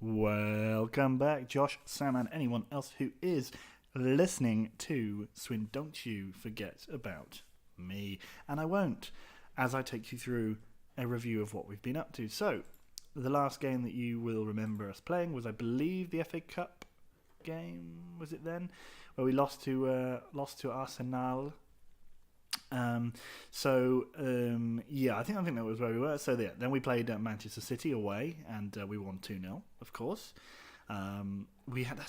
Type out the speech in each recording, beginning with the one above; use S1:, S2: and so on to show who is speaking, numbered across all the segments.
S1: Welcome back, Josh, Sam, and anyone else who is listening to Don't You Forget About Me. And I won't, as I take you through a review of what we've been up to. So, the last game that you will remember us playing was, I believe, the FA Cup game, was it then? Where we lost to Arsenal. I think that was where we were. So then we played Manchester City away, and we won 2-0, of course. We had a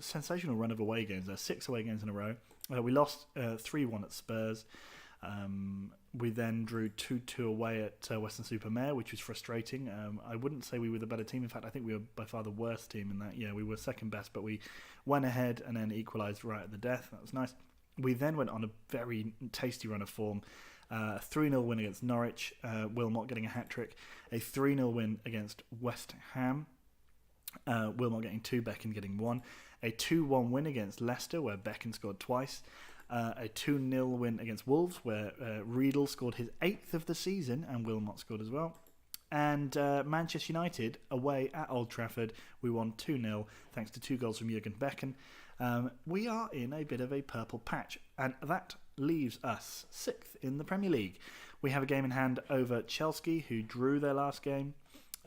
S1: sensational run of away games. There 6 away games in a row. We lost 3-1 at Spurs. We then drew 2-2 away at Weston-super-Mare, which was frustrating. I wouldn't say we were the better team. In fact, I think we were by far the worst team in that. Yeah, we were second best, but we went ahead and then equalised right at the death. That was nice. We then went on a very tasty run of form. A 3-0 win against Norwich, Wilmot getting a hat-trick. A 3-0 win against West Ham, Wilmot getting 2, Becken getting 1. A 2-1 win against Leicester, where Becken scored twice. A 2-0 win against Wolves, where Riedel scored his 8th of the season, and Wilmot scored as well. And Manchester United, away at Old Trafford, we won 2-0, thanks to 2 goals from Jurgen Becken. We are in a bit of a purple patch, and that leaves us 6th in the Premier League. We have a game in hand over Chelsea, who drew their last game.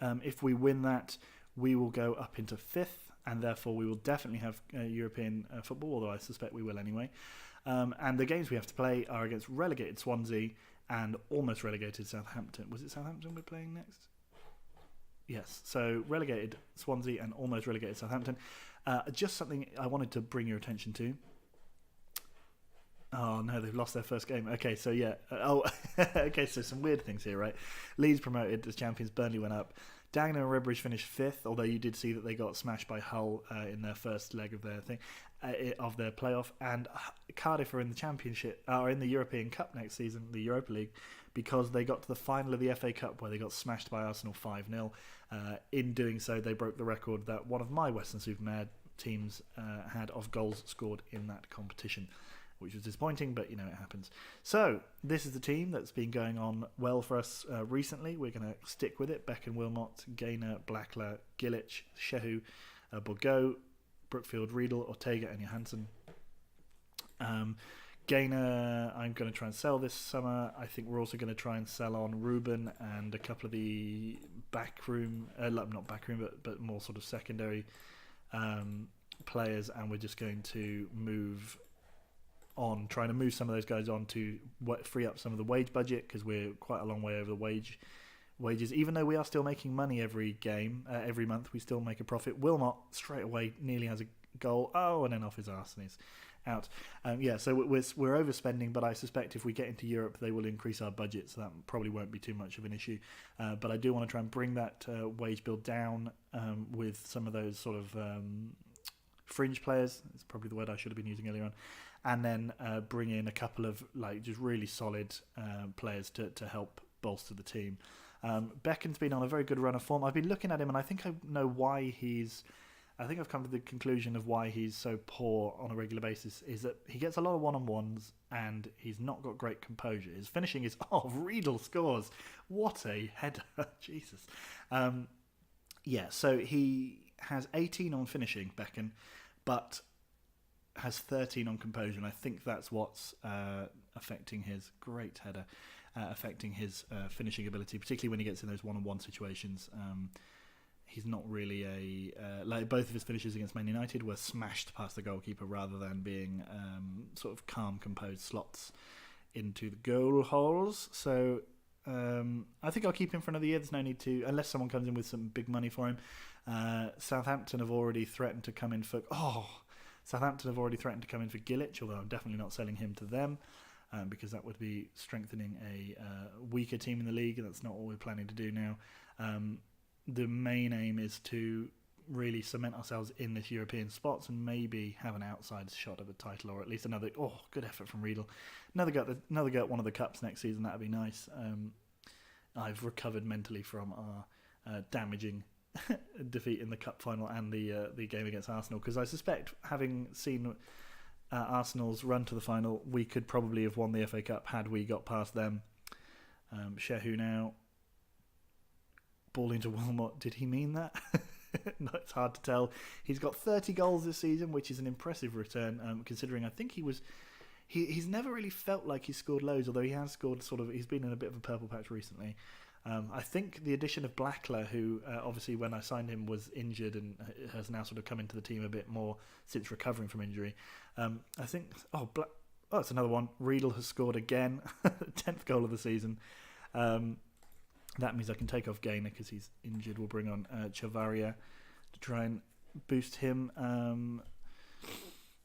S1: If we win that, we will go up into 5th, and therefore we will definitely have European football, although I suspect we will anyway. And the games we have to play are against relegated Swansea and almost relegated Southampton. Was it Southampton we're playing next? Yes, so relegated Swansea and almost relegated Southampton. Just something I wanted to bring your attention to. Oh no, they've lost their first game. Okay, so yeah. Okay, so some weird things here, right? Leeds promoted as champions, Burnley went up. Dagenham and Redbridge finished 5th, although you did see that they got smashed by Hull in their first leg of their of their playoff. And Cardiff are in the Championship, are in the European Cup next season, the Europa League, because they got to the final of the FA Cup where they got smashed by Arsenal 5-0. In doing so, they broke the record that one of my Weston-super-Mare teams had of goals scored in that competition, which was disappointing, but, it happens. So, this is the team that's been going on well for us recently. We're going to stick with it. Becken, Wilmot, Gaynor, Blackler, Gillich, Shehu, Borgo, Brookfield, Riedel, Ortega, and Johansson. Gaynor, I'm going to try and sell this summer. I think we're also going to try and sell on Ruben and a couple of the backroom, not backroom, but more sort of secondary players, and we're just going to trying to move some of those guys on to free up some of the wage budget, because we're quite a long way over the wages. Even though we are still making money every month, we still make a profit. Wilmot straight away nearly has a goal. Oh, and then off his arse and he's out. So we're overspending, but I suspect if we get into Europe, they will increase our budget, so that probably won't be too much of an issue. But I do want to try and bring that wage bill down with some of those sort of fringe players. It's probably the word I should have been using earlier on. And then bring in a couple of just really solid players to help bolster the team. Becken's been on a very good run of form. I've been looking at him, and I think I know why I think I've come to the conclusion of why he's so poor on a regular basis is that he gets a lot of one-on-ones and he's not got great composure. His finishing is, Riedel scores. What a header. Jesus. So he has 18 on finishing, Becken, but has 13 on composure, and I think that's what's affecting his great header, affecting his finishing ability, particularly when he gets in those one-on-one situations. He's not really like both of his finishes against Man United were smashed past the goalkeeper rather than being sort of calm, composed slots into the goal holes. So I think I'll keep him for another year. There's no need to, unless someone comes in with some big money for him. Southampton have already threatened to come in for Gillich, although I'm definitely not selling him to them. Because that would be strengthening a weaker team in the league, and that's not what we're planning to do now. The main aim is to really cement ourselves in this European spots and maybe have an outside shot of a title, or at least another. Good effort from Riedel. Another go at one of the cups next season. That'd be nice. I've recovered mentally from our damaging defeat in the cup final and the game against Arsenal, because I suspect, having seen Arsenal's run to the final, we could probably have won the FA Cup had we got past them. Shehu now. Ball into Wilmot. Did he mean that? it's hard to tell. He's got 30 goals this season, which is an impressive return, considering I think he's never really felt like he's scored loads, although he has scored he's been in a bit of a purple patch recently. I think the addition of Blackler, who obviously when I signed him was injured and has now sort of come into the team a bit more since recovering from injury. I think, it's another one. Riedel has scored again, 10th goal of the season. That means I can take off Gaynor because he's injured. We'll bring on Chavaria to try and boost him.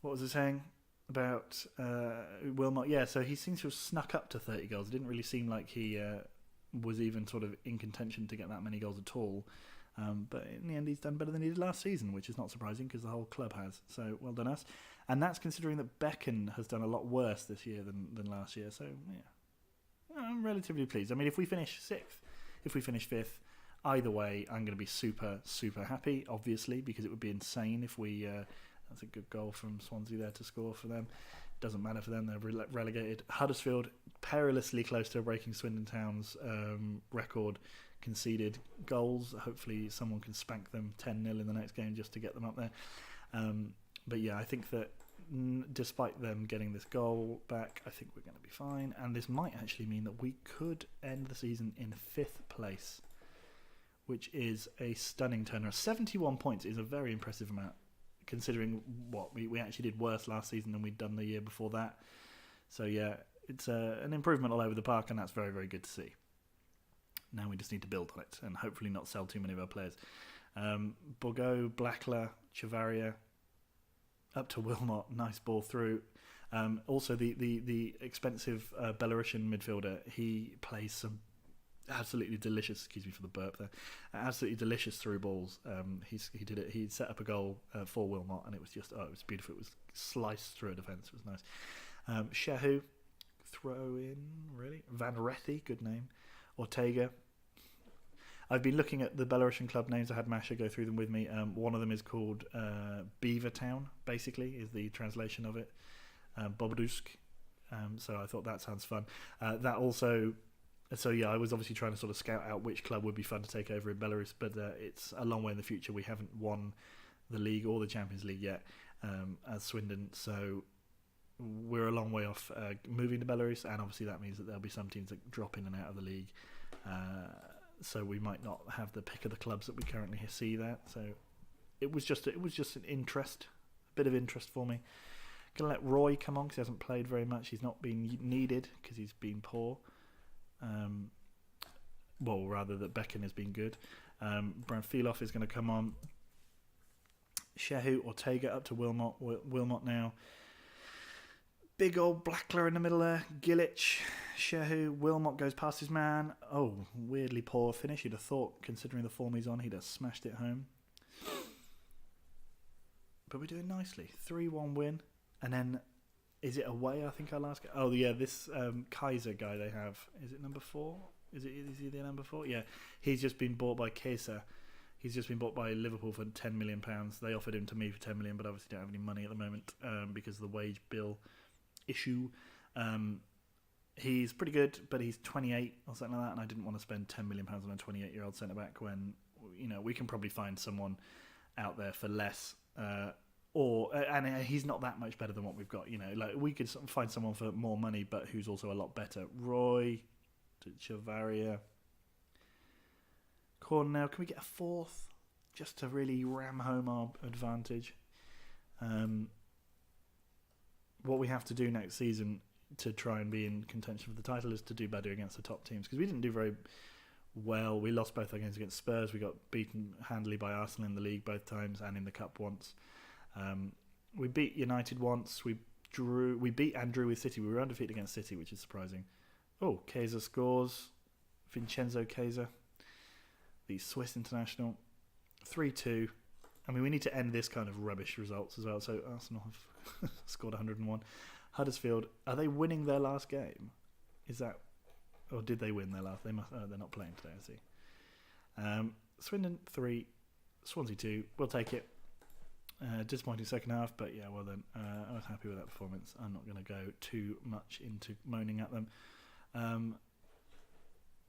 S1: What was I saying about Wilmot? Yeah, so he seems to have snuck up to 30 goals. It didn't really seem like he was even sort of in contention to get that many goals at all. But in the end, he's done better than he did last season, which is not surprising because the whole club has. So well done us. And that's considering that Becken has done a lot worse this year than last year. So, yeah, I'm relatively pleased. I mean, if we finish 6th, if we finish 5th, either way, I'm going to be super, super happy, obviously, because it would be insane if we... that's a good goal from Swansea there to score for them. Doesn't matter for them, they're relegated. Huddersfield, perilously close to breaking Swindon Town's record conceded goals. Hopefully someone can spank them 10-0 in the next game just to get them up there. But yeah, I think that despite them getting this goal back, I think we're going to be fine. And this might actually mean that we could end the season in 5th place, which is a stunning turnaround. 71 points is a very impressive amount, considering what we actually did worse last season than we'd done the year before that. So yeah, it's an improvement all over the park, and that's very, very good to see. Now we just need to build on it and hopefully not sell too many of our players. Borgo, Blackler, Chavaria, up to Wilmot, nice ball through. Also, the expensive Belarusian midfielder, he plays some absolutely delicious, excuse me for the burp there, absolutely delicious through balls. He did it. He set up a goal for Wilmot, and it was just, it was beautiful. It was sliced through a defence. It was nice. Shehu, throw in, really. Van Rethy, good name. Ortega. I've been looking at the Belarusian club names. I had Masha go through them with me. One of them is called Beaver Town, basically, is the translation of it. Bobodusk. So I thought that sounds fun. That also... So yeah, I was obviously trying to sort of scout out which club would be fun to take over in Belarus, but it's a long way in the future. We haven't won the league or the Champions League yet as Swindon, so we're a long way off moving to Belarus, and obviously that means that there'll be some teams that drop in and out of the league. So we might not have the pick of the clubs that we currently see there. So it was just an interest, a bit of interest for me. Gonna let Roy come on because he hasn't played very much. He's not been needed because he's been poor. Well, rather that Becken has been good. Branfilov is going to come on. Shehu, Ortega up to Wilmot. Wilmot now. Big old Blackler in the middle there. Gillich, Shehu, Wilmot goes past his man. Oh, weirdly poor finish. You'd have thought, considering the form he's on, he'd have smashed it home. But we're doing nicely. 3-1 win. And then... Is it away? I think our last game. Oh yeah, this Kaiser guy they have. Is it number 4? Is he the number 4? Yeah, he's just been bought by Kaiser. He's just been bought by Liverpool for £10 million. They offered him to me for £10 million, but obviously don't have any money at the moment because of the wage bill issue. He's pretty good, but he's 28 or something like that, and I didn't want to spend £10 million on a 28-year-old centre back when we can probably find someone out there for less. And he's not that much better than what we've got, like we could find someone for more money, but who's also a lot better. Roy to Chavaria. Cornell, can we get a 4th just to really ram home our advantage? What we have to do next season to try and be in contention for the title is to do better against the top teams, because we didn't do very well. We lost both our games against Spurs. We got beaten handily by Arsenal in the league both times and in the cup once. We beat United once. We beat and drew with City. We were undefeated against City, which is surprising. Oh, Kaiser scores. Vincenzo Kaiser, the Swiss international. 3-2. I mean, we need to end this kind of rubbish results as well. So Arsenal have scored 101. Huddersfield, are they winning their last game? Is that, or did they win their last? They must. They're not playing today, I see. Swindon 3, Swansea 2. We'll take it. Disappointing second half, but yeah, well then, I was happy with that performance. I'm not going to go too much into moaning at them.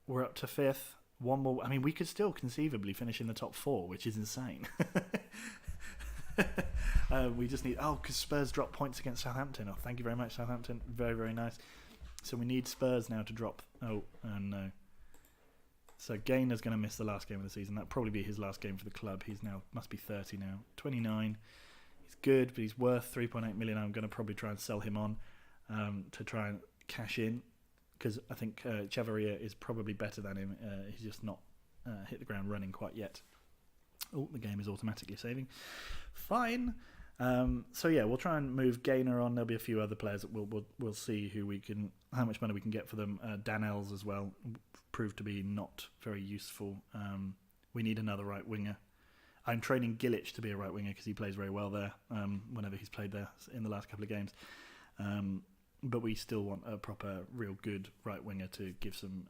S1: We're up to 5th. one more. I mean, we could still conceivably finish in the top 4, which is insane. We just need... Oh, because Spurs dropped points against Southampton. Oh, thank you very much, Southampton. Very, very nice. So we need Spurs now to drop... Oh, no. So Gaynor's going to miss the last game of the season. That'll probably be his last game for the club. He's now... Must be 30 now. 29. He's good, but he's worth 3.8 million. I'm going to probably try and sell him on to try and cash in. Because I think Chavarria is probably better than him. He's just not hit the ground running quite yet. Oh, the game is automatically saving. Fine. So yeah, we'll try and move Gaynor on. There'll be a few other players that we'll see how much money we can get for them. Danels as well proved to be not very useful. We need another right winger. I'm training Gillich to be a right winger because he plays very well there. Whenever he's played there in the last couple of games. But we still want a proper, real good right winger to give some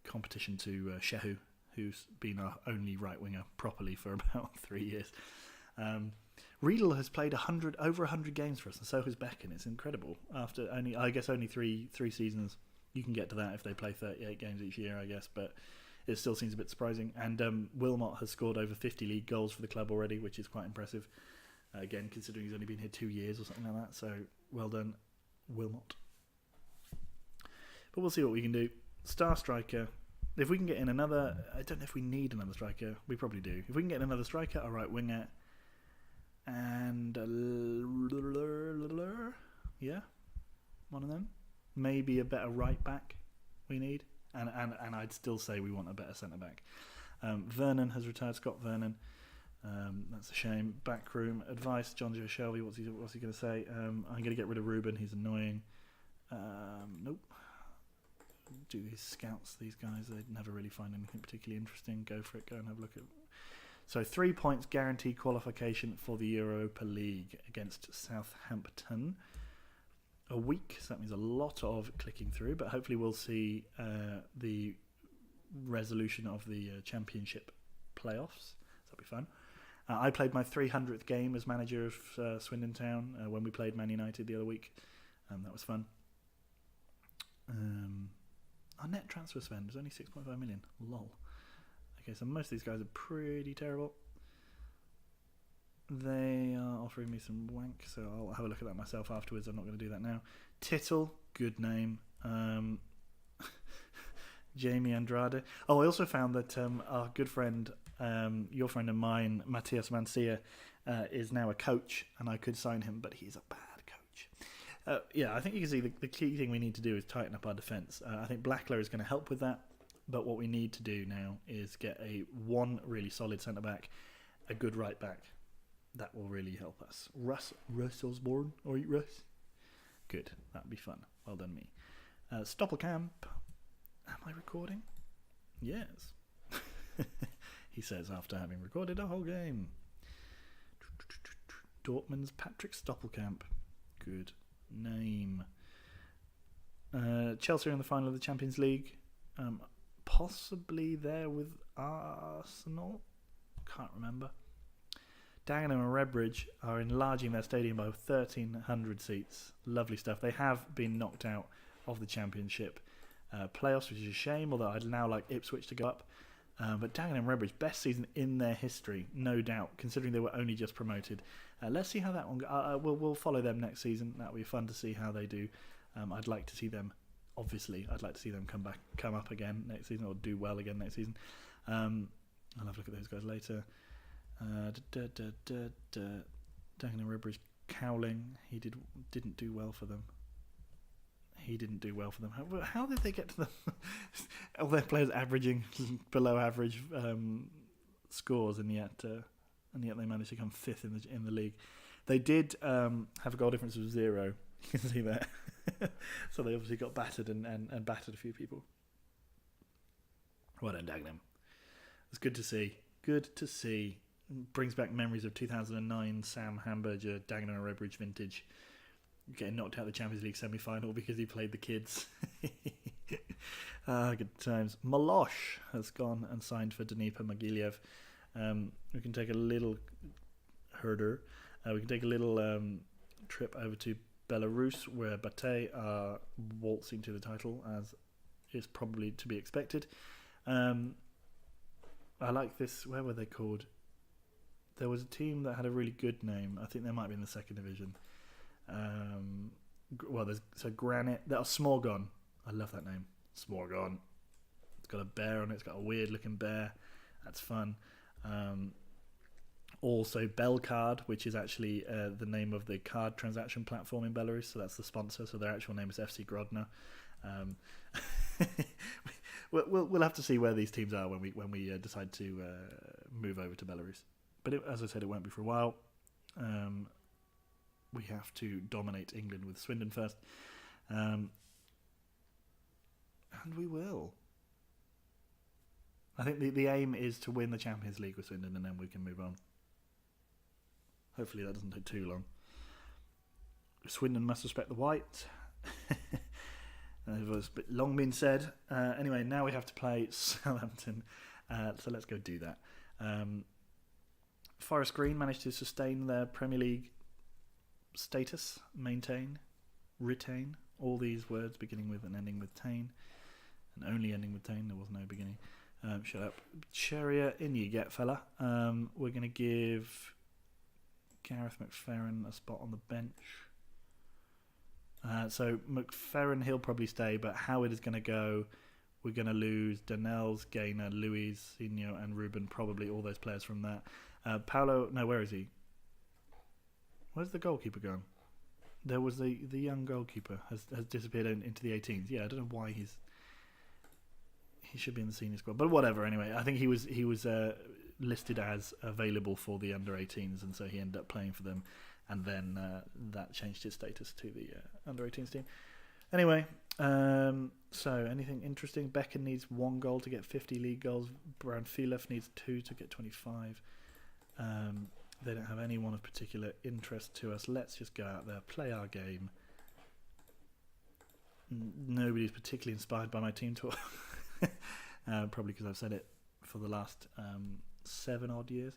S1: competition to Shehu, who's been our only right winger properly for about 3 years. Riedel has played over 100 games for us, and so has Becken. It's incredible. After only three seasons, you can get to that if they play 38 games each year, I guess. But it still seems a bit surprising. And Wilmot has scored over 50 league goals for the club already, which is quite impressive. Again, considering he's only been here 2 years or something like that. So, well done, Wilmot. But we'll see what we can do. Star striker. If we can get in another... I don't know if we need another striker. We probably do. If we can get in another striker, a right winger, and... yeah, one of them. Maybe a better right back we need. And I'd still say we want a better centre-back. Vernon has retired. Scott Vernon. That's a shame. Backroom advice. John Joe Shelby. What's he going to say? I'm going to get rid of Ruben. He's annoying. Nope. Do his scouts. These guys, they never really find anything particularly interesting. Go for it. Go and have a look at. So 3 points guaranteed qualification for the Europa League against Southampton. A week. So that means a lot of clicking through. But hopefully we'll see the resolution of the Championship playoffs. That'll be fun. I played my 300th game as manager of Swindon Town when we played Man United the other week. That was fun. Our net transfer spend was only 6.5 million. Lol. Okay, so most of these guys are pretty terrible. They are offering me some wank, so I'll have a look at that myself afterwards. I'm not going to do that now. Tittle, good name. Jamie Andrade. Oh, I also found that our good friend, your friend and mine, Matthias Mancia, is now a coach, and I could sign him, but he's a bad coach. Yeah, I think you can see the key thing we need to do is tighten up our defence. I think Blacklow is going to help with that, but what we need to do now is get one really solid centre-back, a good right-back. That will really help us. Russ Osborne, or Russ? Good, that'd be fun. Well done, me. Stoppelkamp. Am I recording? Yes. He says after having recorded a whole game. Dortmund's Patrick Stoppelkamp. Good name. Chelsea are in the final of the Champions League. Possibly there with Arsenal. Can't remember. Dagenham and Redbridge are enlarging their stadium by 1,300 seats. Lovely stuff. They have been knocked out of the Championship playoffs, which is a shame, although I'd now like Ipswich to go up. But Dagenham and Redbridge, best season in their history, no doubt, considering they were only just promoted. Let's see how that one goes. We'll follow them next season. That'll be fun to see how they do. I'd like to see them, obviously, come up again next season, or do well again next season. I'll have a look at those guys later. Dagenham and Redbridge, Cowling, he didn't do well for them. How did they get to all their players averaging below average scores, and yet they managed to come fifth in the league? They did have a goal difference of 0. You can see that. So they obviously got battered and battered a few people. Well done, Dagenham. It's good to see. Good to see. Brings back memories of 2009 Sam Hamburger, Dagenham and Redbridge vintage. Getting knocked out of the Champions League semi-final because he played the kids. Good times. Malosh has gone and signed for Dnipro Mogiliev. We can take a little herder. We can take a little trip over to Belarus, where Bate are waltzing to the title as is probably to be expected. I like this. Where were they called? There was a team that had a really good name. I think they might be in the second division. Granite. That was Smorgon. I love that name. Smorgon. It's got a bear on it. It's got a weird looking bear. That's fun. Also Belcard, which is actually the name of the card transaction platform in Belarus. So that's the sponsor. So their actual name is FC Grodno. We'll have to see where these teams are when we decide to move over to Belarus. But as I said, it won't be for a while. We have to dominate England with Swindon first. And we will. I think the aim is to win the Champions League with Swindon, and then we can move on. Hopefully that doesn't take too long. Swindon must respect the white. It was long been said. Anyway, now we have to play Southampton. So let's go do that. Forest Green managed to sustain their Premier League status, maintain, retain. All these words beginning with and ending with tain. And only ending with tain. There was no beginning. Shut up. Cheria, in you get, fella. We're going to give Gareth McFerrin a spot on the bench. So McFerrin, he'll probably stay, but how it is going to go, we're going to lose Danels, Gaynor, Luis, Sinho, and Ruben, probably all those players from that. Where is he? Where's the goalkeeper gone? There was the young goalkeeper has disappeared into the 18s. Yeah, I don't know why he should be in the senior squad, but whatever. Anyway, I think he was listed as available for the under 18s, and so he ended up playing for them, and then that changed his status to the under 18s team. Anyway, so anything interesting? Becken needs 1 goal to get 50 league goals. Brown Filef needs 2 to get 25. They don't have anyone of particular interest to us. Let's just go out there, play our game. Nobody's particularly inspired by my team talk. Probably because I've said it for the last 7 odd years.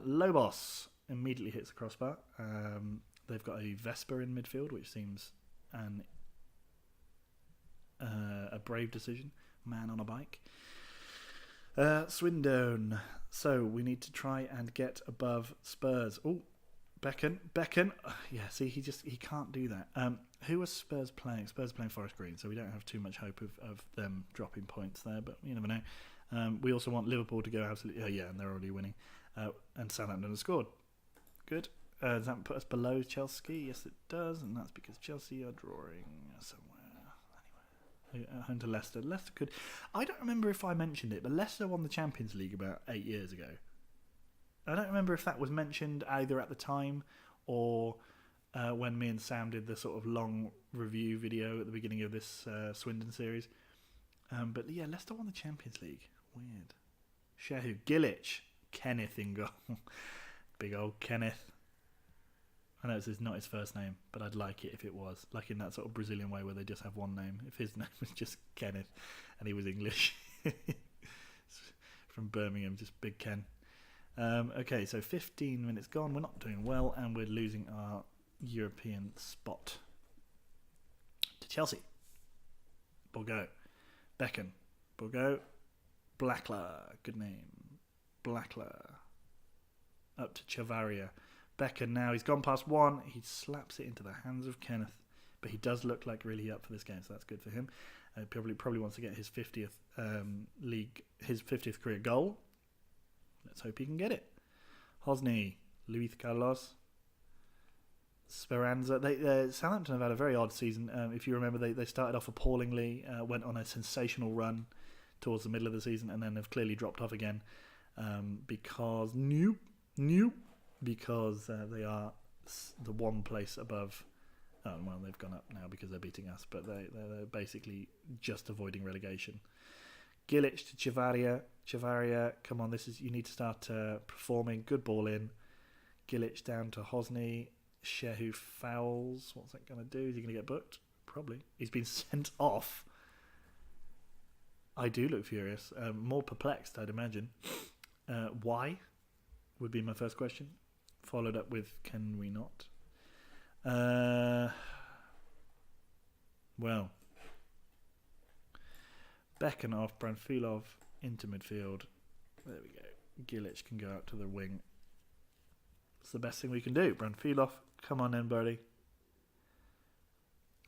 S1: Lobos immediately hits the crossbar. They've got a Vesper in midfield, which seems a brave decision. Man on a bike. Swindon't. So we need to try and get above Spurs. Oh, Becken. Yeah, see, he can't do that. Who are Spurs playing? Spurs playing Forest Green, so we don't have too much hope of them dropping points there, but you never know. We also want Liverpool to go absolutely... and they're already winning. And Southampton has scored. Good. Does that put us below Chelsea? Yes, it does, and that's because Chelsea are drawing somewhere. Anyway, home to Leicester. Leicester could... I don't remember if I mentioned it, but Leicester won the Champions League about 8 years ago. I don't remember if that was mentioned either at the time or when me and Sam did the sort of long review video at the beginning of this Swindon series. But yeah, Leicester won the Champions League. Weird. Shehu, Gillich, Kenneth in goal. Big old Kenneth. I know it's not his first name, but I'd like it if it was. Like in that sort of Brazilian way where they just have one name. If his name was just Kenneth and he was English. From Birmingham, just Big Ken. Okay, so 15 minutes gone. We're not doing well, and we're losing our European spot to Chelsea. Borgo. Becken. Borgo. Blackler. Good name. Blackler. Up to Chavaria. Becken now. He's gone past 1. He slaps it into the hands of Kenneth. But he does look like really up for this game, so that's good for him. Probably wants to get his 50th his 50th career goal. Let's hope he can get it. Hosni, Luis Carlos, Speranza. Southampton have had a very odd season. If you remember, they started off appallingly, went on a sensational run towards the middle of the season, and then have clearly dropped off again because they are the one place above. Oh, well, they've gone up now because they're beating us, but they're basically just avoiding relegation. Gillich to Chavaria, come on, you need to start performing. Good ball in. Gillich down to Hosni. Shehu fouls. What's that going to do? Is he going to get booked? Probably. He's been sent off. I do look furious. More perplexed, I'd imagine. Why? Would be my first question. Followed up with, can we not? Well... Bekanov, Branfilov into midfield. There we go. Gilic can go out to the wing. It's the best thing we can do. Branfilov, come on in, birdie.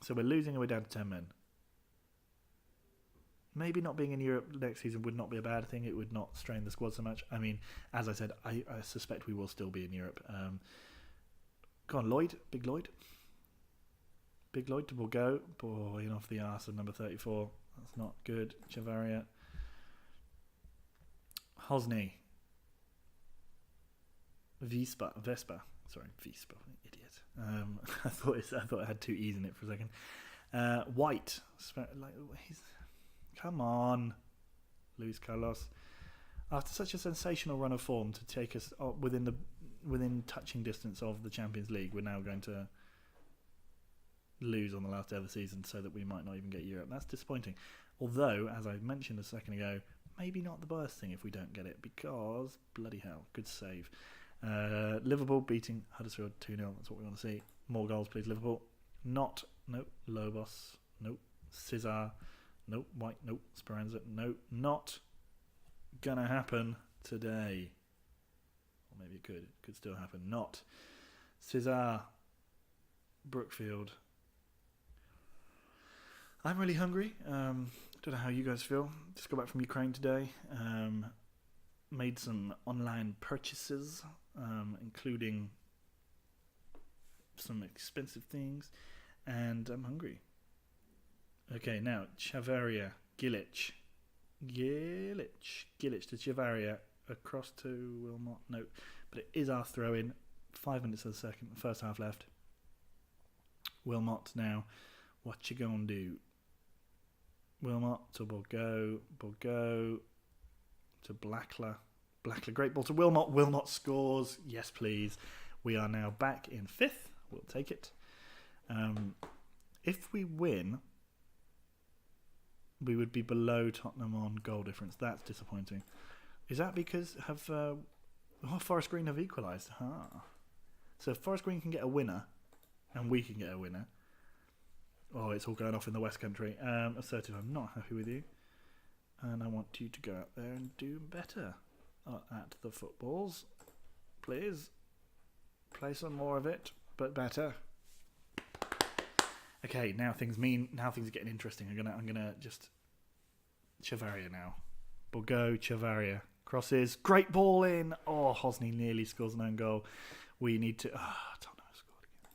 S1: So we're losing and we're down to 10 men. Maybe not being in Europe next season would not be a bad thing. It would not strain the squad so much. I mean, as I said, I suspect we will still be in Europe. Go on, Lloyd. Big Lloyd. Big Lloyd will go. Boy, off the arse of number 34. That's not good. Chavaria. Hosny. Vespa. Sorry, Vespa. Idiot. I thought it had two E's in it for a second. White. Come on, Luis Carlos. After such a sensational run of form to take us within touching distance of the Champions League, we're now going to lose on the last day of the season so that we might not even get Europe. That's disappointing. Although, as I mentioned a second ago, maybe not the worst thing if we don't get it, because bloody hell, good save. Liverpool beating Huddersfield 2-0. That's what we want to see. More goals, please, Liverpool. Nope. Lobos. Nope. Cesar. Nope. White. Nope. Speranza. Nope. Not gonna happen today. Or maybe it could. It could still happen. Not. Cesar. Brookfield. I'm really hungry. Don't know how you guys feel. Just got back from Ukraine today. Made some online purchases, including some expensive things, and I'm hungry. Okay, now Chavaria, Gilic to Chavaria, across to Wilmot. No, but it is our throw-in. 5 minutes of the first half left. Wilmot now. What you gonna do? Wilmot to Borgo to Blackler, great ball to Wilmot scores. Yes, please. We are now back in 5th. We'll take it. If we win, we would be below Tottenham on goal difference. That's disappointing. Is that because Forest Green have equalised? So if Forest Green can get a winner, and we can get a winner. Oh, it's all going off in the West Country. Assertive, I'm not happy with you. And I want you to go out there and do better at the footballs. Please. Play some more of it, but better. Okay, now things are getting interesting. I'm gonna just Chavaria now. Borgo, Chavaria. Crosses. Great ball in. Oh, Hosny nearly scores an own goal. We need to Tottenham scored again.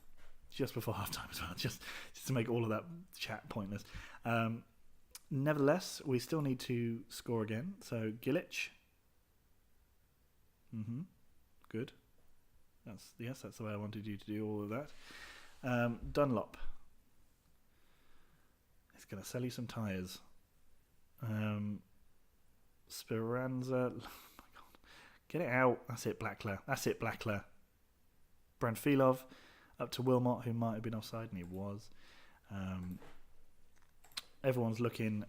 S1: Just before half time as well. Just to make all of that chat pointless. Nevertheless, we still need to score again. So Gilic. Good. That's the way I wanted you to do all of that. Dunlop. He's going to sell you some tyres. Speranza. Oh my God. Get it out. That's it, Blackler. Branfilov up to Wilmot, who might have been offside, and he was. Everyone's looking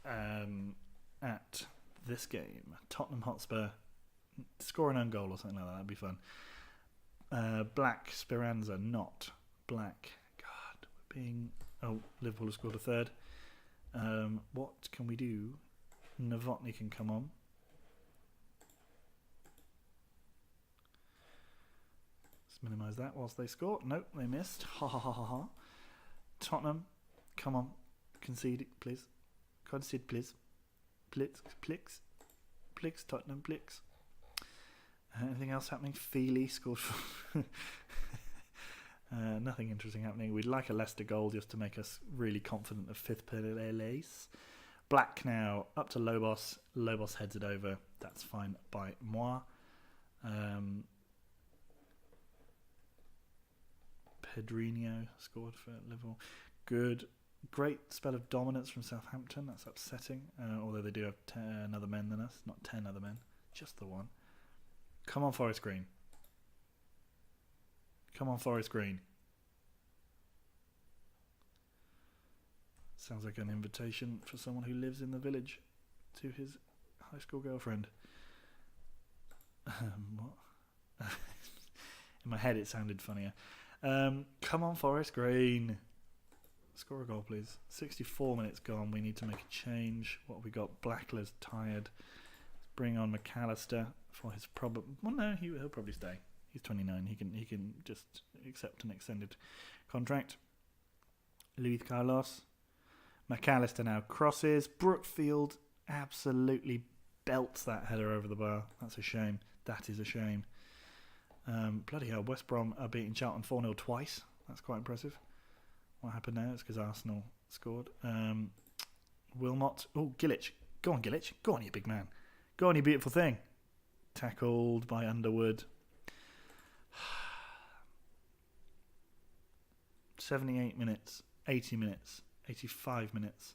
S1: at this game. Tottenham Hotspur score an own goal or something like that. That'd be fun. Black, Speranza, not Black. God, we're being... Oh, Liverpool have scored a third. What can we do? Novotny can come on. Let's minimise that whilst they score. Nope, they missed. Ha ha ha ha ha. Tottenham, come on. Concede, please. Concede, please. Plix, Tottenham, Plix. Anything else happening? Feely scored for... nothing interesting happening. We'd like a Leicester goal just to make us really confident of 5th place. Black now up to Lobos. Lobos heads it over. That's fine by moi. Pedrinho scored for Liverpool. Good. Great spell of dominance from Southampton. That's upsetting. Although they do have 10 other men than us. Not 10 other men. Just the one. Come on, Forest Green. Come on, Forest Green. Sounds like an invitation for someone who lives in the village to his high school girlfriend. What? In my head it sounded funnier. Come on, Forest Green. Score a goal, please. 64 minutes gone. We need to make a change. What have we got? Blackler's tired. Let's bring on McAllister for his problem. Well, no, he'll probably stay. He's 29. He can just accept an extended contract. Luis Carlos. McAllister now crosses. Brookfield absolutely belts that header over the bar. That's a shame. That is a shame. Bloody hell, West Brom are beating Charlton 4-0 twice. That's quite impressive. What happened there? It's because Arsenal scored. Wilmot. Oh, Gillich. Go on, Gillich. Go on, you big man. Go on, you beautiful thing. Tackled by Underwood. 78 minutes. 80 minutes. 85 minutes.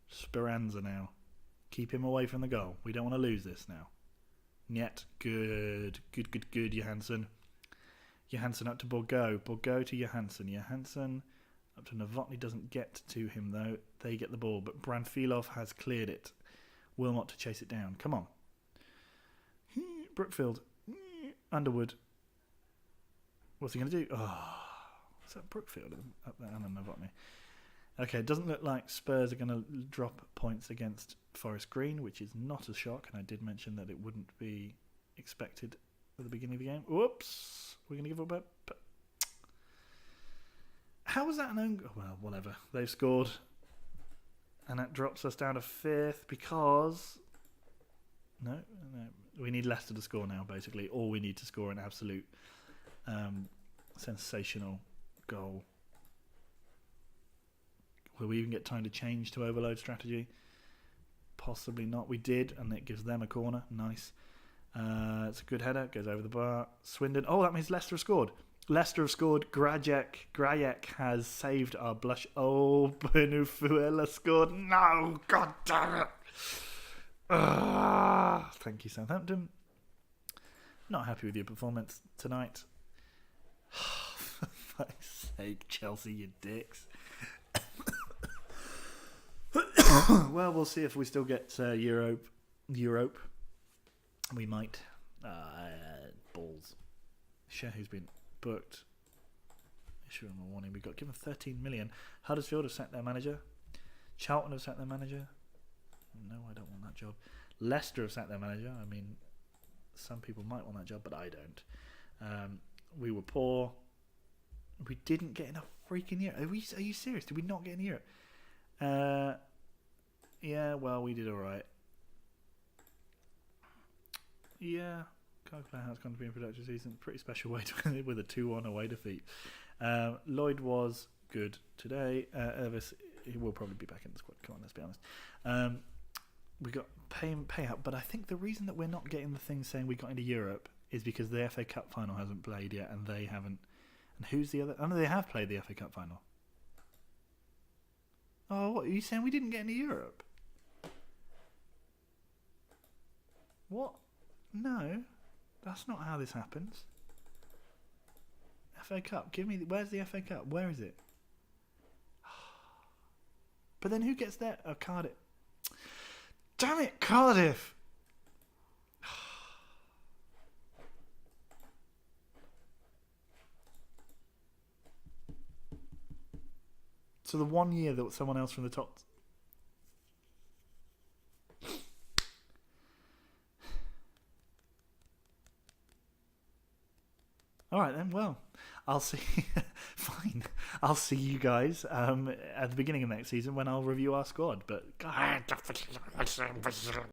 S1: Speranza now. Keep him away from the goal. We don't want to lose this now. Niet. Good. Good, Johansson. Johansson up to Borgo. Borgo to Johansson. Johansson up to Novotny. Doesn't get to him, though. They get the ball, but Branfilov has cleared it. Wilmot to chase it down. Come on. Brookfield. Underwood. What's he going to do? Oh, is that Brookfield up there? And Novotny. Okay, it doesn't look like Spurs are going to drop points against Forest Green, which is not a shock, and I did mention that it wouldn't be expected at the beginning of the game. Whoops! We're going to give up a... How was that an own goal? Well, whatever. They've scored, and that drops us down to 5th because... No. We need Leicester to score now, basically. Or we need to score an absolute sensational goal. Will we even get time to change to overload strategy? Possibly not. We did, and it gives them a corner. Nice. It's a good header. Goes over the bar. Swindon. Oh, that means Leicester have scored. Leicester have scored. Grajek has saved our blush. Oh, Benufuela scored. No! God damn it! Thank you, Southampton. Not happy with your performance tonight. For fuck's sake, Chelsea, you dicks. Well, we'll see if we still get Europe. We might. Balls. Shehu's been booked. Issue on the warning. We got given 13 million. Huddersfield have sacked their manager. Charlton have sacked their manager. No, I don't want that job. Leicester have sacked their manager. I mean, some people might want that job, but I don't. We were poor. We didn't get enough freaking Europe. Are you serious? Did we not get in Europe? Yeah, well, we did alright. Yeah, Coca-Cola has going to be a productive season. Pretty special way to win it with a 2-1 away defeat. Lloyd was good today. Elvis, he will probably be back in the squad. Come on, let's be honest. We got payout, but I think the reason that we're not getting the thing saying we got into Europe is because the FA Cup final hasn't played yet, and they haven't. And who's the other? Oh no, they have played the FA Cup final. Oh, what are you saying? We didn't get into Europe? What? No, that's not how this happens. FA Cup, give me. Where's the FA Cup? Where is it? But then who gets there? Oh, Cardiff. Damn it, Cardiff! So the 1 year that someone else from the top... Alright then, well, I'll see... Fine. I'll see you guys at the beginning of next season when I'll review our squad, but... God.